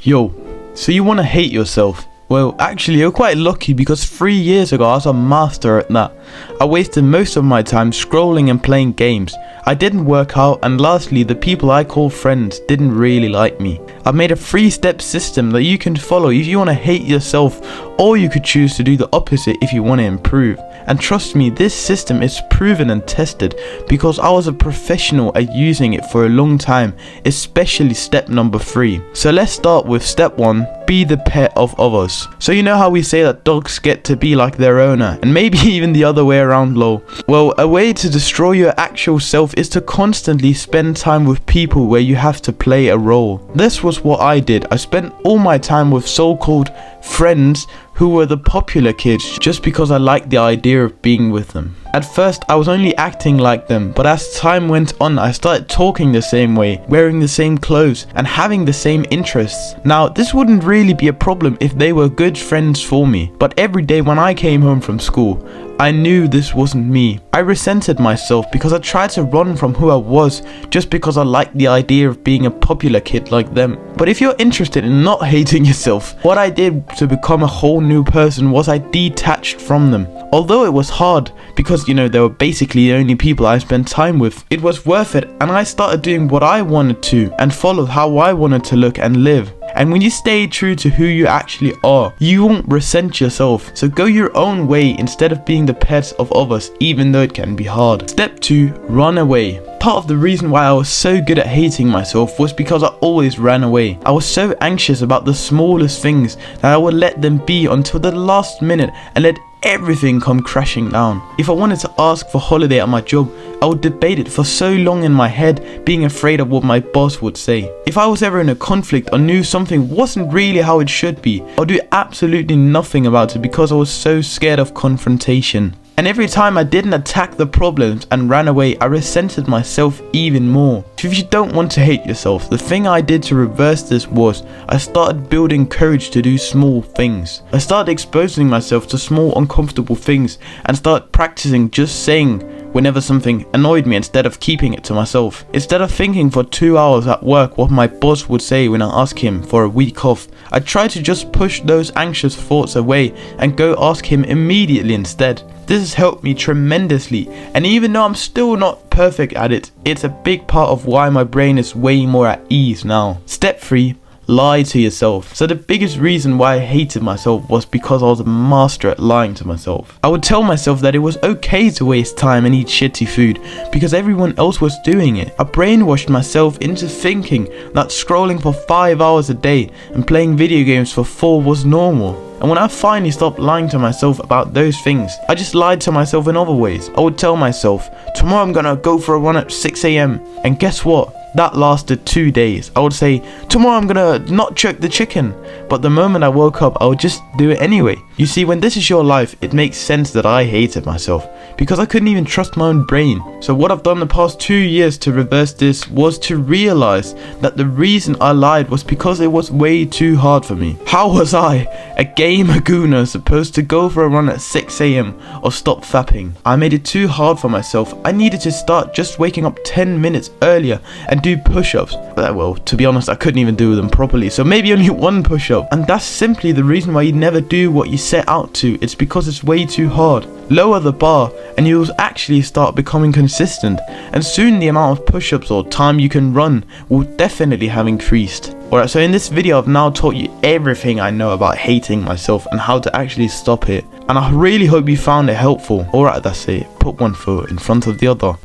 Yo, so you want to hate yourself? Well, actually you're quite lucky because 3 years ago I was a master at that. I wasted most of my time scrolling and playing games. I didn't work out, and lastly the people I call friends didn't really like me. I've made a 3-step system that you can follow if you want to hate yourself, or you could choose to do the opposite if you want to improve. And trust me, this system is proven and tested because I was a professional at using it for a long time, especially step number 3. So let's start with step 1, be the pet of others. So you know how we say that dogs get to be like their owner, and maybe even the other way around, lol. Well, a way to destroy your actual self is to constantly spend time with people where you have to play a role. This was what I did. I spent all my time with so-called friends who were the popular kids just because I liked the idea of being with them. At first I was only acting like them, but as time went on I started talking the same way, wearing the same clothes and having the same interests. Now this wouldn't really be a problem if they were good friends for me, but every day when I came home from school I knew this wasn't me. I resented myself because I tried to run from who I was just because I liked the idea of being a popular kid like them. But if you're interested in not hating yourself, what I did to become a whole new person was I detached from them. Although it was hard because, you know, they were basically the only people I spent time with, it was worth it, and I started doing what I wanted to and followed how I wanted to look and live. And when you stay true to who you actually are, you won't resent yourself. So go your own way instead of being the pet of others, even though it can be hard. Step 2, run away. Part of the reason why I was so good at hating myself was because I always ran away. I was so anxious about the smallest things that I would let them be until the last minute and let everything come crashing down. If I wanted to ask for holiday at my job, I would debate it for so long in my head, being afraid of what my boss would say. If I was ever in a conflict or knew something wasn't really how it should be, I would do absolutely nothing about it because I was so scared of confrontation. And every time I didn't attack the problems and ran away, I resented myself even more. So if you don't want to hate yourself, the thing I did to reverse this was I started building courage to do small things. I started exposing myself to small uncomfortable things and started practicing just saying whenever something annoyed me instead of keeping it to myself. Instead of thinking for 2 hours at work what my boss would say when I asked him for a week off, I tried to just push those anxious thoughts away and go ask him immediately instead. This has helped me tremendously, and even though I'm still not perfect at it, it's a big part of why my brain is way more at ease now. Step 3. Lie to yourself. So the biggest reason why I hated myself was because I was a master at lying to myself. I would tell myself that it was okay to waste time and eat shitty food because everyone else was doing it. I brainwashed myself into thinking that scrolling for 5 hours a day and playing video games for 4 was normal. And when I finally stopped lying to myself about those things, I just lied to myself in other ways. I would tell myself, tomorrow I'm gonna go for a run at 6 AM. And guess what? That lasted 2 days. I would say, tomorrow I'm gonna not choke the chicken. But the moment I woke up, I would just do it anyway. You see, when this is your life, it makes sense that I hated myself because I couldn't even trust my own brain. So what I've done the past 2 years to reverse this was to realize that the reason I lied was because it was way too hard for me. How was I, a gamer gooner, supposed to go for a run at 6 AM or stop fapping? I made it too hard for myself. I needed to start just waking up 10 minutes earlier and do push-ups. Well, to be honest, I couldn't even do them properly, so maybe only 1 push-up. And that's simply the reason why you never do what you set out to. It's because it's way too hard. Lower the bar and you'll actually start becoming consistent, and soon the amount of push-ups or time you can run will definitely have increased. Alright, so in this video I've now taught you everything I know about hating myself and how to actually stop it, and I really hope you found it helpful. Alright, that's it. Put one foot in front of the other.